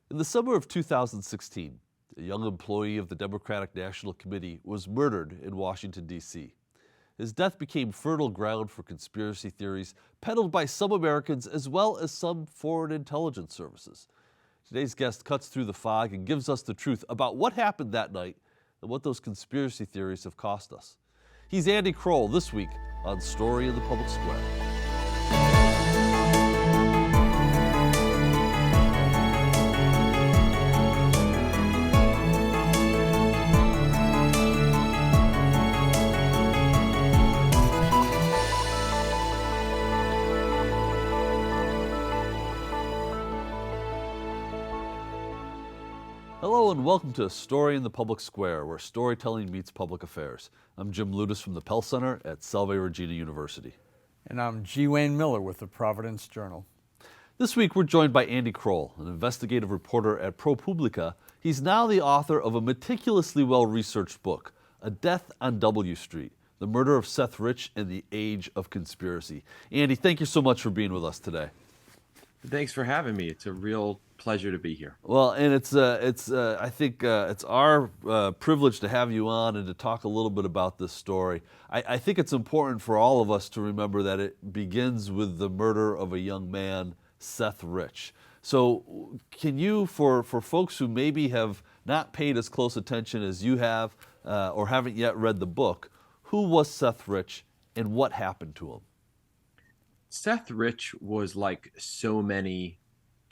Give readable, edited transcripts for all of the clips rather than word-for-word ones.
In the summer of 2016, a young employee of the Democratic National Committee was murdered in Washington, D.C. His death became fertile ground for conspiracy theories peddled by some Americans as well as some foreign intelligence services. Today's guest cuts through the fog and gives us the truth about what happened that night and what those conspiracy theories have cost us. He's Andy Kroll this week on Story in the Public Square. Hello and welcome to Story in the Public Square, where storytelling meets public affairs. I'm Jim Ludis from the Pell Center at Salve Regina University. And I'm G. Wayne Miller with the Providence Journal. This week we're joined by Andy Kroll, an investigative reporter at ProPublica. He's now the author of a meticulously well-researched book, A Death on W Street, The Murder of Seth Rich and the Age of Conspiracy. Andy, thank you so much for being with us today. Thanks for having me. It's a real pleasure to be here. Well, and it's our privilege to have you on and to talk a little bit about this story. I think it's important for all of us to remember that it begins with the murder of a young man, Seth Rich. So can you, for folks who maybe have not paid as close attention as you have or haven't yet read the book, who was Seth Rich and what happened to him? Seth Rich was like so many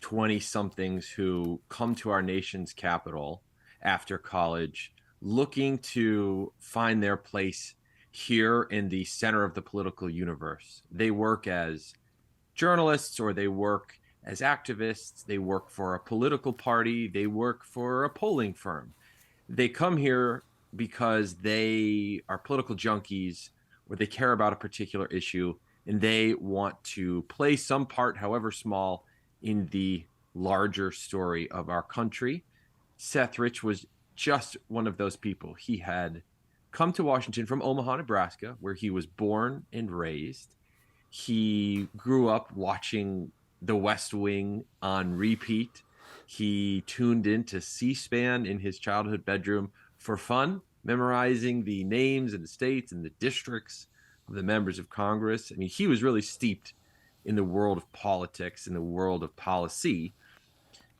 20-somethings who come to our nation's capital after college looking to find their place here in the center of the political universe. They work as journalists, or they work as activists, they work for a political party, they work for a polling firm. They come here because they are political junkies or they care about a particular issue, and they want to play some part, however small, in the larger story of our country. Seth Rich was just one of those people. He had come to Washington from Omaha, Nebraska, where he was born and raised. He grew up watching The West Wing on repeat. He tuned into C-SPAN in his childhood bedroom for fun, memorizing the names and the states and the districts of the members of Congress. I mean, he was really steeped in the world of politics, in the world of policy.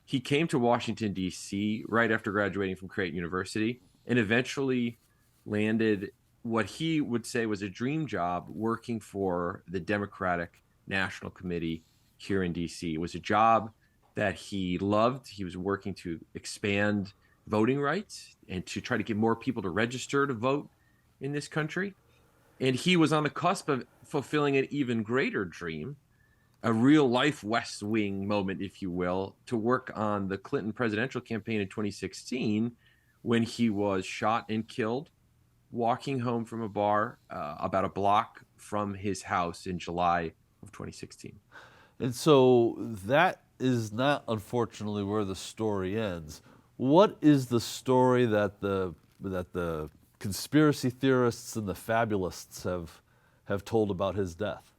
He came to Washington, D.C. right after graduating from Creighton University and eventually landed what he would say was a dream job working for the Democratic National Committee here in D.C. It was a job that he loved. He was working to expand voting rights and to try to get more people to register to vote in this country. And he was on the cusp of fulfilling an even greater dream, a real life West Wing moment, if you will, to work on the Clinton presidential campaign in 2016 when he was shot and killed walking home from a bar about a block from his house in July of 2016. And so that is not, unfortunately, where the story ends. What is the story that the conspiracy theorists and the fabulists have told about his death?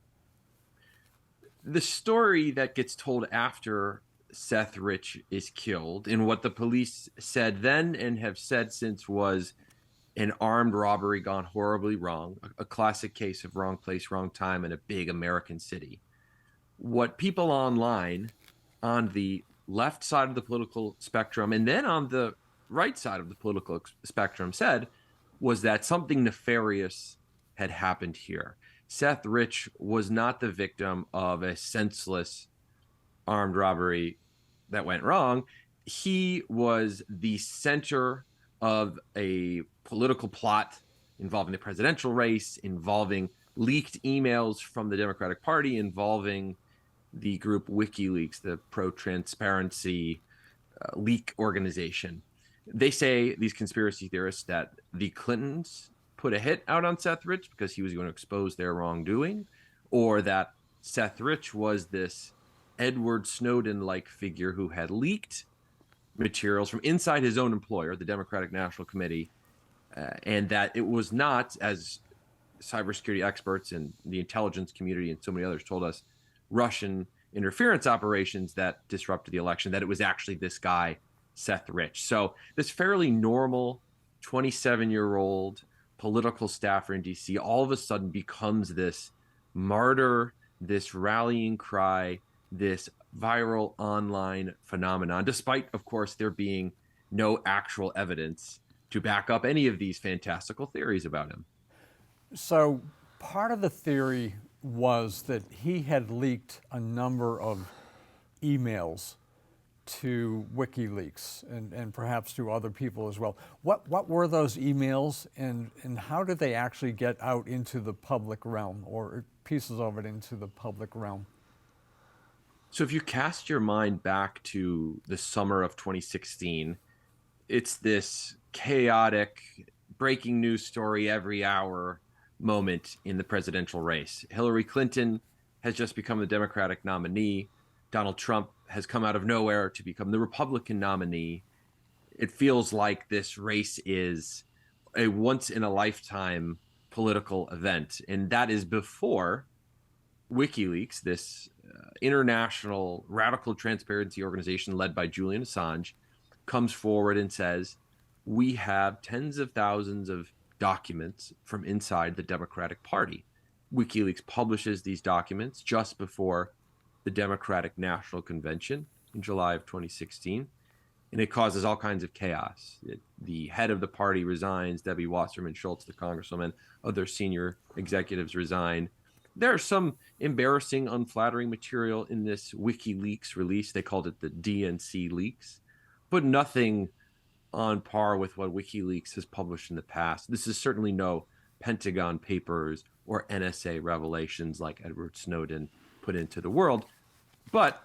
The story that gets told after Seth Rich is killed, and what the police said then and have said since, was an armed robbery gone horribly wrong, a classic case of wrong place, wrong time in a big American city. What people online on the left side of the political spectrum and then on the right side of the political spectrum said was that something nefarious had happened here. Seth Rich was not the victim of a senseless armed robbery that went wrong. He was the center of a political plot involving the presidential race, involving leaked emails from the Democratic Party, involving the group WikiLeaks, the pro-transparency leak organization. They say, these conspiracy theorists, that the Clintons put a hit out on Seth Rich because he was going to expose their wrongdoing, or that Seth Rich was this Edward Snowden-like figure who had leaked materials from inside his own employer, the Democratic National Committee, and that it was not, as cybersecurity experts and the intelligence community and so many others told us, Russian interference operations that disrupted the election, that it was actually this guy, Seth Rich. So this fairly normal 27-year-old political staffer in DC all of a sudden becomes this martyr, this rallying cry, this viral online phenomenon, despite, of course, there being no actual evidence to back up any of these fantastical theories about him. So part of the theory was that he had leaked a number of emails to WikiLeaks and perhaps to other people as well. What were those emails, and how did they actually get out into the public realm, or pieces of it into the public realm? So if you cast your mind back to the summer of 2016, it's this chaotic breaking news story every hour moment in the presidential race. Hillary Clinton has just become the Democratic nominee. Donald Trump has come out of nowhere to become the Republican nominee. It feels like this race is a once in a lifetime political event. And that is before WikiLeaks, this international radical transparency organization led by Julian Assange, comes forward and says, we have tens of thousands of documents from inside the Democratic Party. WikiLeaks publishes these documents just before the Democratic National Convention in July of 2016, and it causes all kinds of chaos. The head of the party resigns, Debbie Wasserman Schultz, the congresswoman, other senior executives resign. There's some embarrassing, unflattering material in this WikiLeaks release. They called it the DNC leaks, but nothing on par with what WikiLeaks has published in the past. This is certainly no Pentagon Papers or NSA revelations like Edward Snowden put into the world. But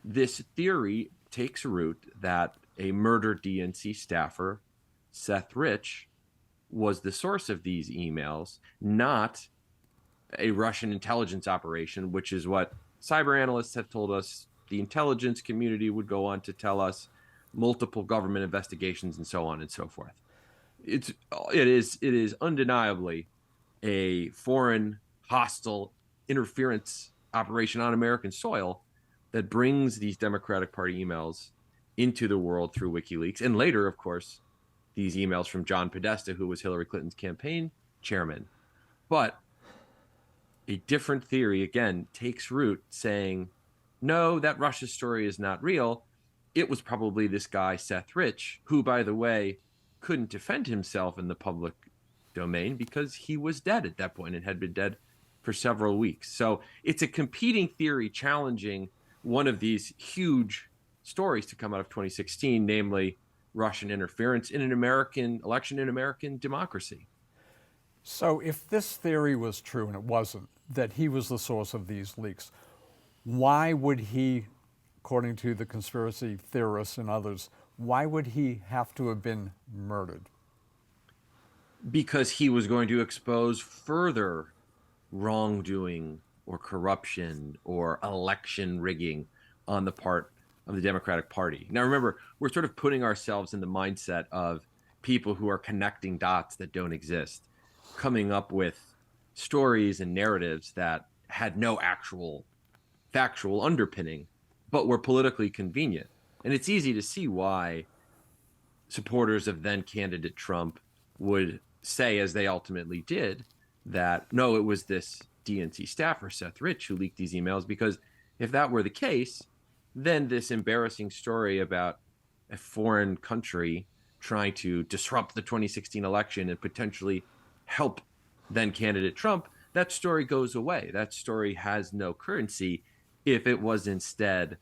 this theory takes root that a murdered DNC staffer, Seth Rich, was the source of these emails, not a Russian intelligence operation, which is what cyber analysts have told us, the intelligence community would go on to tell us, multiple government investigations, and so on and so forth. It is undeniably a foreign hostile interference operation on American soil that brings these Democratic Party emails into the world through WikiLeaks. And later, of course, these emails from John Podesta, who was Hillary Clinton's campaign chairman. But a different theory, again, takes root saying, no, that Russia story is not real. It was probably this guy, Seth Rich, who, by the way, couldn't defend himself in the public domain because he was dead at that point and had been dead for several weeks. So it's a competing theory challenging one of these huge stories to come out of 2016, namely Russian interference in an American election in American democracy. So if this theory was true, and it wasn't, that he was the source of these leaks, why would he, according to the conspiracy theorists and others, why would he have to have been murdered? Because he was going to expose further wrongdoing or corruption or election rigging on the part of the Democratic Party. Now, remember, we're sort of putting ourselves in the mindset of people who are connecting dots that don't exist, coming up with stories and narratives that had no actual factual underpinning, but were politically convenient. And it's easy to see why supporters of then candidate Trump would say, as they ultimately did, that no, it was this DNC staffer, Seth Rich, who leaked these emails, because if that were the case, then this embarrassing story about a foreign country trying to disrupt the 2016 election and potentially help then candidate Trump, that story goes away. That story has no currency if it was instead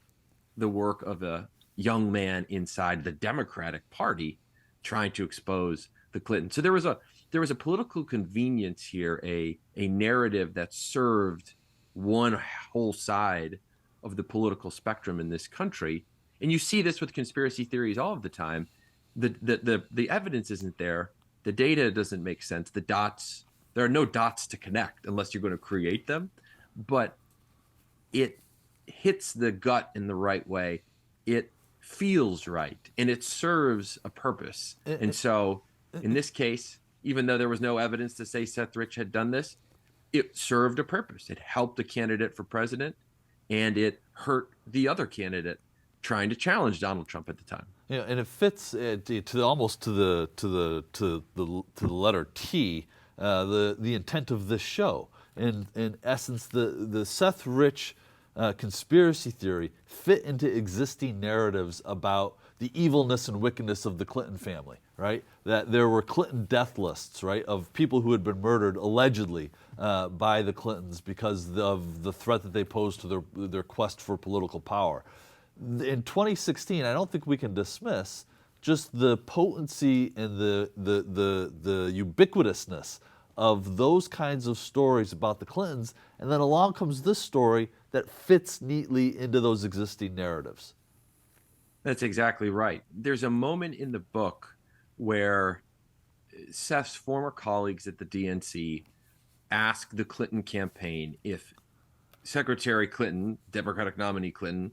the work of a young man inside the Democratic Party trying to expose the Clintons. So there was a political convenience here, a narrative that served one whole side of the political spectrum in this country. And you see this with conspiracy theories all of the time. The evidence isn't there. The data doesn't make sense. There are no dots to connect unless you're going to create them. But it hits the gut in the right way. It feels right, and it serves a purpose. And so in this case, even though there was no evidence to say Seth Rich had done this, it served a purpose. It helped a candidate for president. and it hurt the other candidate trying to challenge Donald Trump at the time. Yeah, and it fits almost to the letter T, the intent of this show. In essence, the Seth Rich conspiracy theory fit into existing narratives about the evilness and wickedness of the Clinton family, right? That there were Clinton death lists, right, of people who had been murdered allegedly by the Clintons because of the threat that they posed to their quest for political power. In 2016, I don't think we can dismiss just the potency and the ubiquitousness of those kinds of stories about the Clintons, and then along comes this story that fits neatly into those existing narratives. That's exactly right. There's a moment in the book where Seth's former colleagues at the DNC ask the Clinton campaign if Secretary Clinton, Democratic nominee Clinton,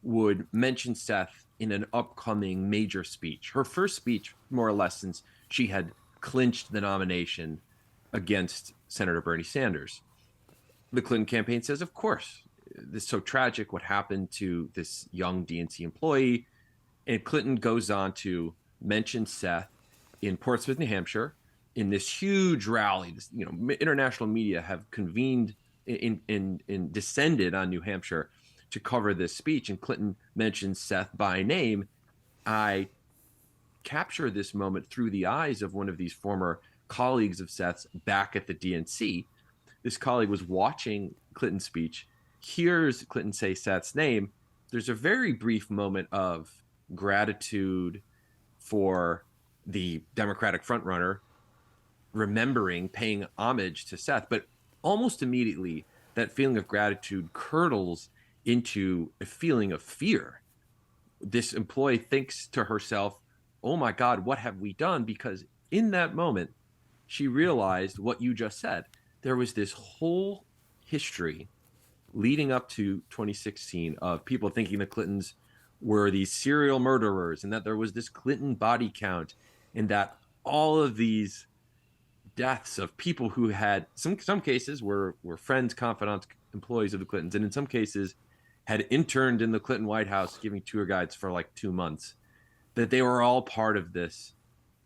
would mention Seth in an upcoming major speech. Her first speech, more or less, since she had clinched the nomination against Senator Bernie Sanders. The Clinton campaign says, of course, this is so tragic what happened to this young DNC employee. And Clinton goes on to mention Seth in Portsmouth, New Hampshire, in this huge rally. This, international media have convened in descended on New Hampshire to cover this speech, and Clinton mentions Seth by name. I capture this moment through the eyes of one of these former colleagues of Seth's back at the DNC. This colleague was watching Clinton's speech, hears Clinton say Seth's name. There's a very brief moment of gratitude for the Democratic frontrunner, remembering, paying homage to Seth, but almost immediately that feeling of gratitude curdles into a feeling of fear. This employee thinks to herself, oh my God, what have we done? Because in that moment, she realized what you just said. There was this whole history leading up to 2016 of people thinking the Clintons were these serial murderers, and that there was this Clinton body count, and that all of these deaths of people who had some cases were friends, confidants, employees of the Clintons, and in some cases had interned in the Clinton White House giving tour guides for like 2 months, that they were all part of this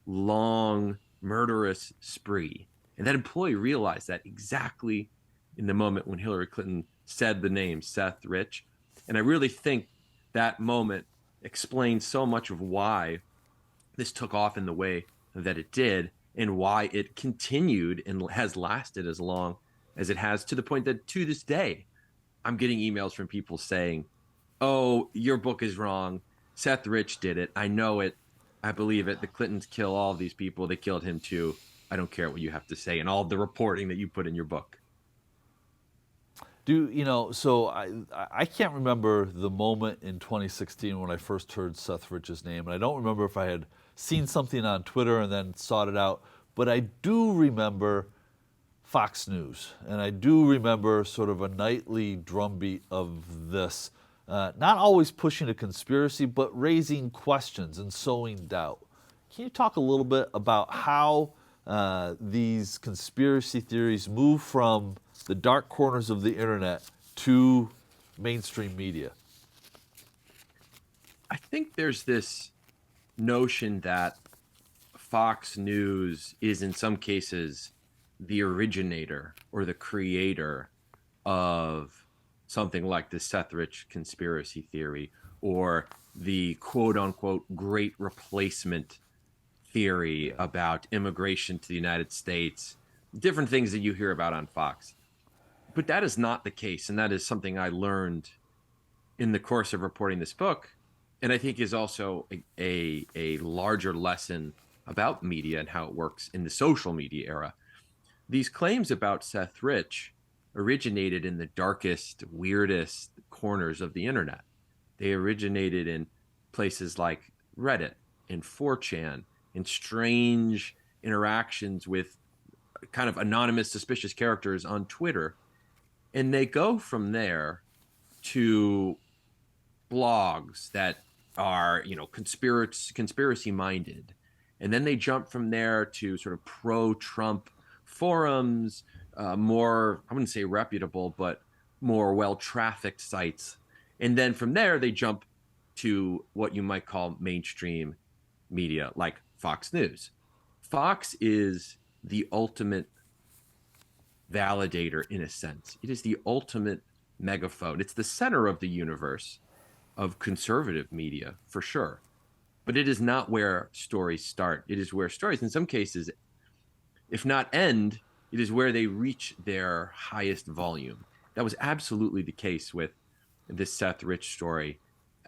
long murderous spree. And that employee realized that exactly in the moment when Hillary Clinton said the name Seth Rich. And I really think that moment explains so much of why this took off in the way that it did, and why it continued and has lasted as long as it has, to the point that to this day, I'm getting emails from people saying, oh, your book is wrong. Seth Rich did it. I know it. I believe it. The Clintons kill all of these people. They killed him too. I don't care what you have to say, and all the reporting that you put in your book. So I can't remember the moment in 2016 when I first heard Seth Rich's name, and I don't remember if I had seen something on Twitter and then sought it out, but I do remember Fox News, and I do remember sort of a nightly drumbeat of this, not always pushing a conspiracy, but raising questions and sowing doubt. Can you talk a little bit about how these conspiracy theories move from the dark corners of the internet to mainstream media? I think there's this notion that Fox News is in some cases the originator or the creator of something like the Seth Rich conspiracy theory, or the quote unquote great replacement theory about immigration to the United States, different things that you hear about on Fox. But that is not the case. And that is something I learned in the course of reporting this book. And I think is also a larger lesson about media and how it works in the social media era. These claims about Seth Rich originated in the darkest, weirdest corners of the internet. They originated in places like Reddit and 4chan, in strange interactions with kind of anonymous, suspicious characters on Twitter. And they go from there to blogs that are, conspiracy minded. And then they jump from there to sort of pro-Trump forums, more, I wouldn't say reputable, but more well-trafficked sites. And then from there, they jump to what you might call mainstream media, like Fox News. Fox is the ultimate validator in a sense. It is the ultimate megaphone. It's the center of the universe of conservative media, for sure. But it is not where stories start. It is where stories, in some cases, if not end, it is where they reach their highest volume. That was absolutely the case with this Seth Rich story.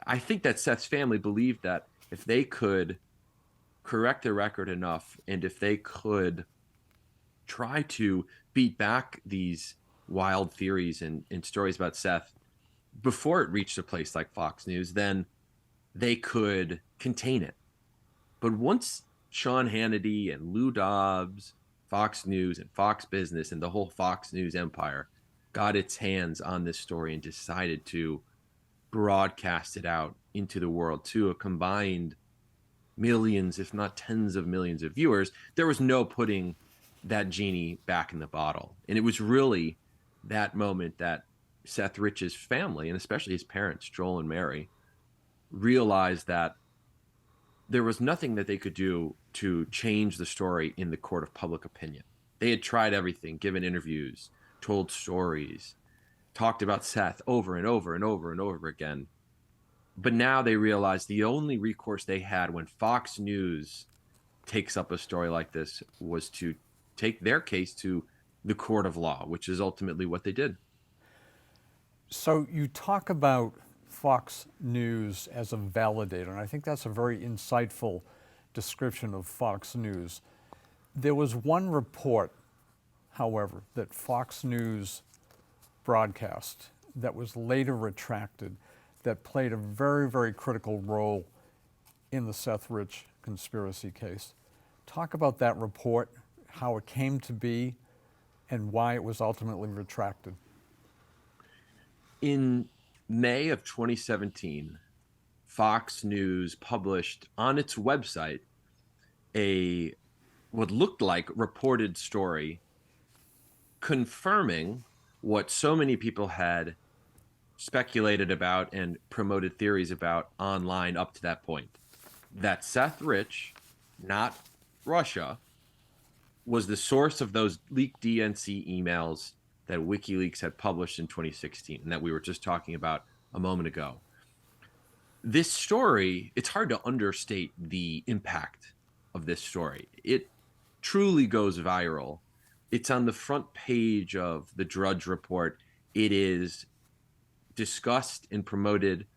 I think that Seth's family believed that if they could correct the record enough, and if they could try to beat back these wild theories and stories about Seth before it reached a place like Fox News, then they could contain it. But once Sean Hannity and Lou Dobbs, Fox News and Fox Business and the whole Fox News empire got its hands on this story and decided to broadcast it out into the world to a combined millions, if not tens of millions of viewers, there was no putting that genie back in the bottle. And it was really that moment that Seth Rich's family, and especially his parents, Joel and Mary, realized that there was nothing that they could do to change the story in the court of public opinion. They had tried everything, given interviews, told stories, talked about Seth over and over and over and over again. But now they realized the only recourse they had when Fox News takes up a story like this was to take their case to the court of law, which is ultimately what they did. So you talk about Fox News as a validator, and I think that's a very insightful description of Fox News. There was one report, however, that Fox News broadcast that was later retracted that played a very, very critical role in the Seth Rich conspiracy case. Talk about that report, how it came to be, and why it was ultimately retracted. In May of 2017, Fox News published on its website a what looked like reported story confirming what so many people had speculated about and promoted theories about online up to that point, that Seth Rich, not Russia, was the source of those leaked DNC emails that WikiLeaks had published in 2016 and that we were just talking about a moment ago. This story, it's hard to understate the impact of this story. It truly goes viral. It's on the front page of the Drudge Report. It is discussed and promoted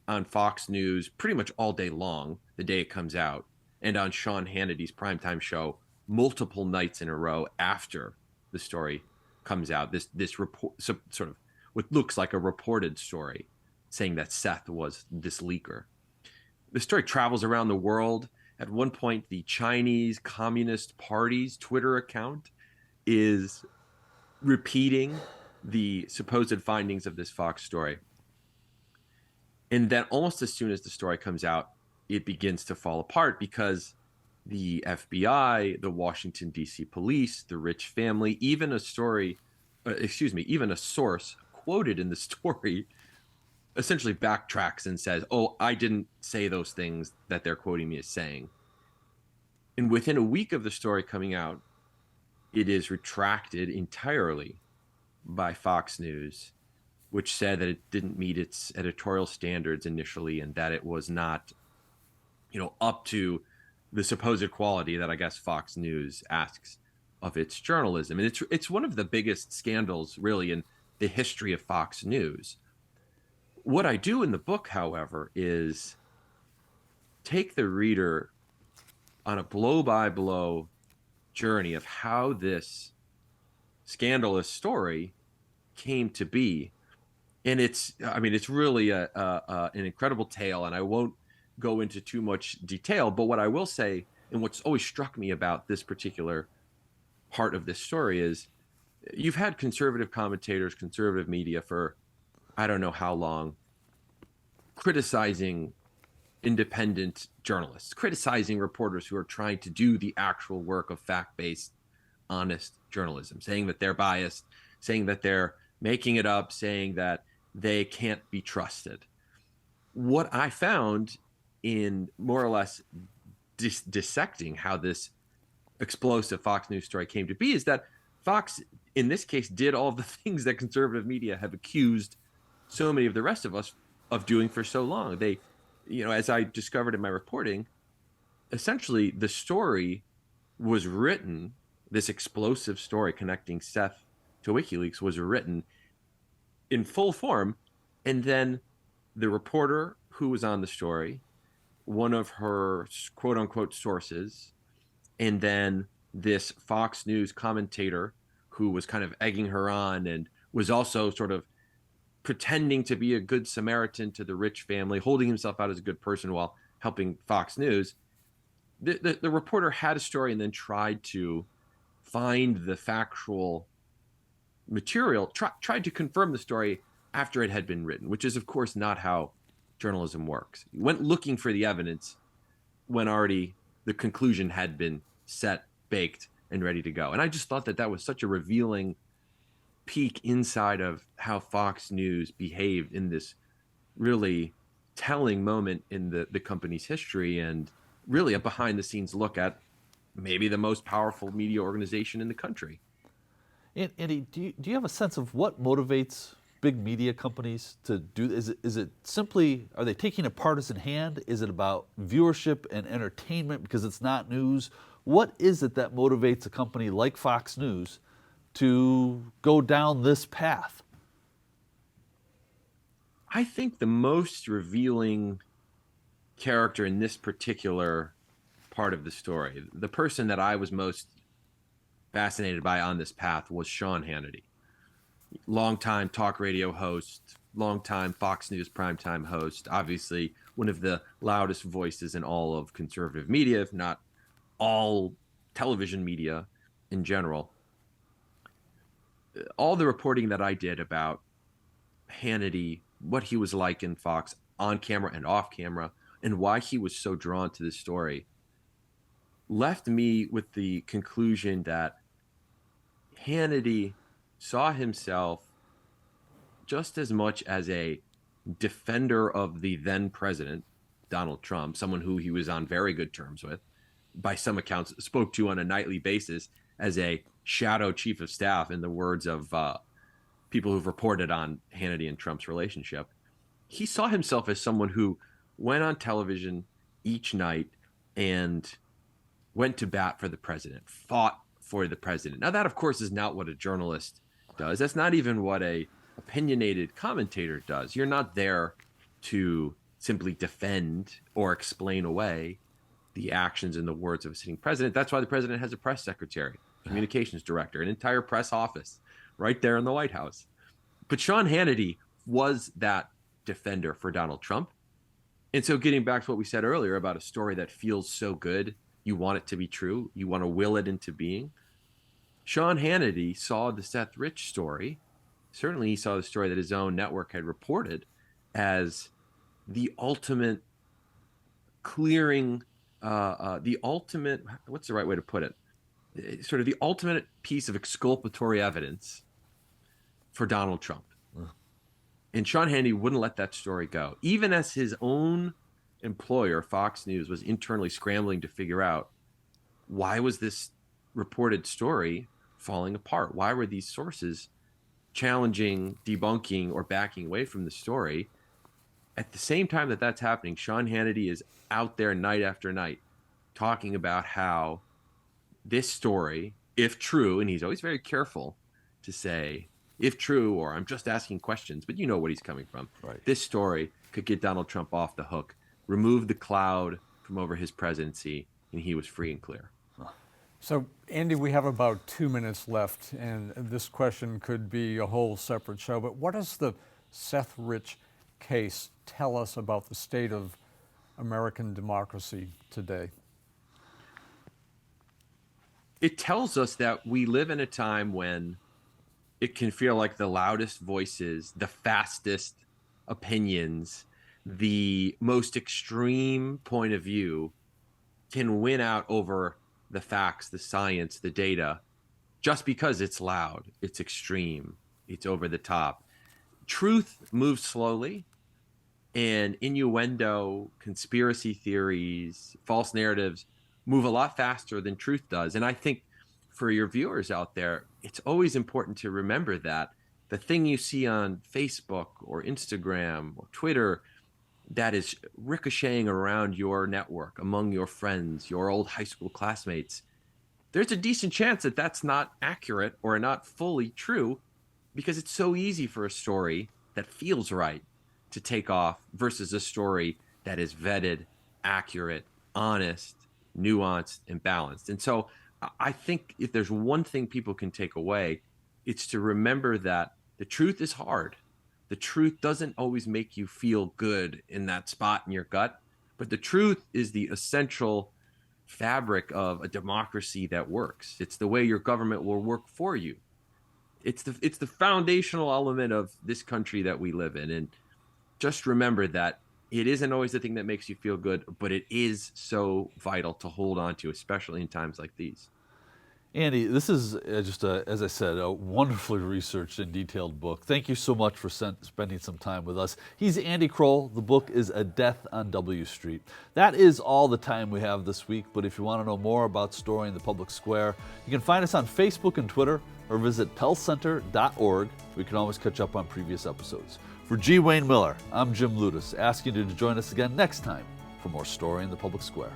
on Fox News pretty much all day long, the day it comes out, and on Sean Hannity's primetime show multiple nights in a row after the story comes out. This report, sort of what looks like a reported story, saying that Seth was this leaker. The story travels around the world. At one point, the Chinese Communist Party's Twitter account is repeating the supposed findings of this Fox story. And then almost as soon as the story comes out, it begins to fall apart because the FBI, the Washington, D.C. police, the Rich family, even a source quoted in the story essentially backtracks and says, oh, I didn't say those things that they're quoting me as saying. And within a week of the story coming out, it is retracted entirely by Fox News, which said that it didn't meet its editorial standards initially and that it was not, up to the supposed quality that I guess Fox News asks of its journalism. And it's one of the biggest scandals really in the history of Fox News. What I do in the book, however, is take the reader on a blow-by-blow journey of how this scandalous story came to be. And it's really an incredible tale, and I won't go into too much detail, but what I will say, and what's always struck me about this particular part of this story is you've had conservative commentators, conservative media for I don't know how long, criticizing independent journalists, criticizing reporters who are trying to do the actual work of fact-based, honest journalism, saying that they're biased, saying that they're making it up, saying that they can't be trusted. What I found in more or less dissecting how this explosive Fox News story came to be is that Fox, in this case, did all the things that conservative media have accused so many of the rest of us of doing for so long. They, as I discovered in my reporting, essentially the story was written, this explosive story connecting Seth to WikiLeaks was written in full form. And then the reporter who was on the story, one of her quote unquote sources, and then this Fox News commentator who was kind of egging her on and was also sort of pretending to be a good Samaritan to the Rich family, holding himself out as a good person while helping Fox News. The reporter had a story and then tried to find the factual material, tried to confirm the story after it had been written, which is, of course, not how journalism works. You went looking for the evidence when already the conclusion had been set, baked, and ready to go. And I just thought that that was such a revealing peek inside of how Fox News behaved in this really telling moment in the company's history, and really a behind the scenes look at maybe the most powerful media organization in the country. Andy, do you have a sense of what motivates big media companies to do this? Is it simply, are they taking a partisan hand? Is it about viewership and entertainment because it's not news? What is it that motivates a company like Fox News to go down this path? I think the most revealing character in this particular part of the story, the person that I was most fascinated by on this path, was Sean Hannity. Longtime talk radio host, longtime Fox News primetime host, obviously one of the loudest voices in all of conservative media, if not all television media in general. All the reporting that I did about Hannity, what he was like in Fox on camera and off camera, and why he was so drawn to this story, left me with the conclusion that Hannity saw himself just as much as a defender of the then president, Donald Trump, someone who he was on very good terms with, by some accounts spoke to on a nightly basis as a shadow chief of staff, in the words of people who've reported on Hannity and Trump's relationship. He saw himself as someone who went on television each night and went to bat for the president, fought for the president. Now, that, of course, is not what a journalist does. That's not even what a opinionated commentator does. You're not there to simply defend or explain away the actions and the words of a sitting president. That's why the president has a press secretary, communications director, an entire press office right there in the White House. But Sean Hannity was that defender for Donald Trump. And so, getting back to what we said earlier about a story that feels so good, you want it to be true, you want to will it into being. Sean Hannity saw the Seth Rich story. Certainly he saw the story that his own network had reported as the ultimate clearing, the ultimate, what's the right way to put it? Sort of the ultimate piece of exculpatory evidence for Donald Trump. And Sean Hannity wouldn't let that story go, even as his own employer, Fox News, was internally scrambling to figure out, why was this reported story falling apart? Why were these sources challenging, debunking, or backing away from the story? At the same time that that's happening, Sean Hannity is out there night after night talking about how this story, if true, and he's always very careful to say, if true, or I'm just asking questions, but you know what he's coming from. Right. This story could get Donald Trump off the hook, remove the cloud from over his presidency, and he was free and clear. So, Andy, we have about 2 minutes left, and this question could be a whole separate show, but what does the Seth Rich case tell us about the state of American democracy today? It tells us that we live in a time when it can feel like the loudest voices, the fastest opinions, the most extreme point of view can win out over the facts, the science, the data, just because it's loud, it's extreme, it's over the top. Truth moves slowly, and innuendo, conspiracy theories, false narratives move a lot faster than truth does. And I think for your viewers out there, it's always important to remember that the thing you see on Facebook or Instagram or Twitter that is ricocheting around your network, among your friends, your old high school classmates, there's a decent chance that that's not accurate or not fully true, because it's so easy for a story that feels right to take off versus a story that is vetted, accurate, honest, nuanced, and balanced. And so I think if there's one thing people can take away, it's to remember that the truth is hard. The truth doesn't always make you feel good in that spot in your gut, but the truth is the essential fabric of a democracy that works. It's the way your government will work for you. It's the foundational element of this country that we live in. And just remember that it isn't always the thing that makes you feel good, but it is so vital to hold on to, especially in times like these. Andy, this is as I said, a wonderfully researched and detailed book. Thank you so much for spending some time with us. He's Andy Kroll. The book is A Death on W Street. That is all the time we have this week, but if you want to know more about Story in the Public Square, you can find us on Facebook and Twitter, or visit pellcenter.org. We can always catch up on previous episodes. For G. Wayne Miller, I'm Jim Ludis, asking you to join us again next time for more Story in the Public Square.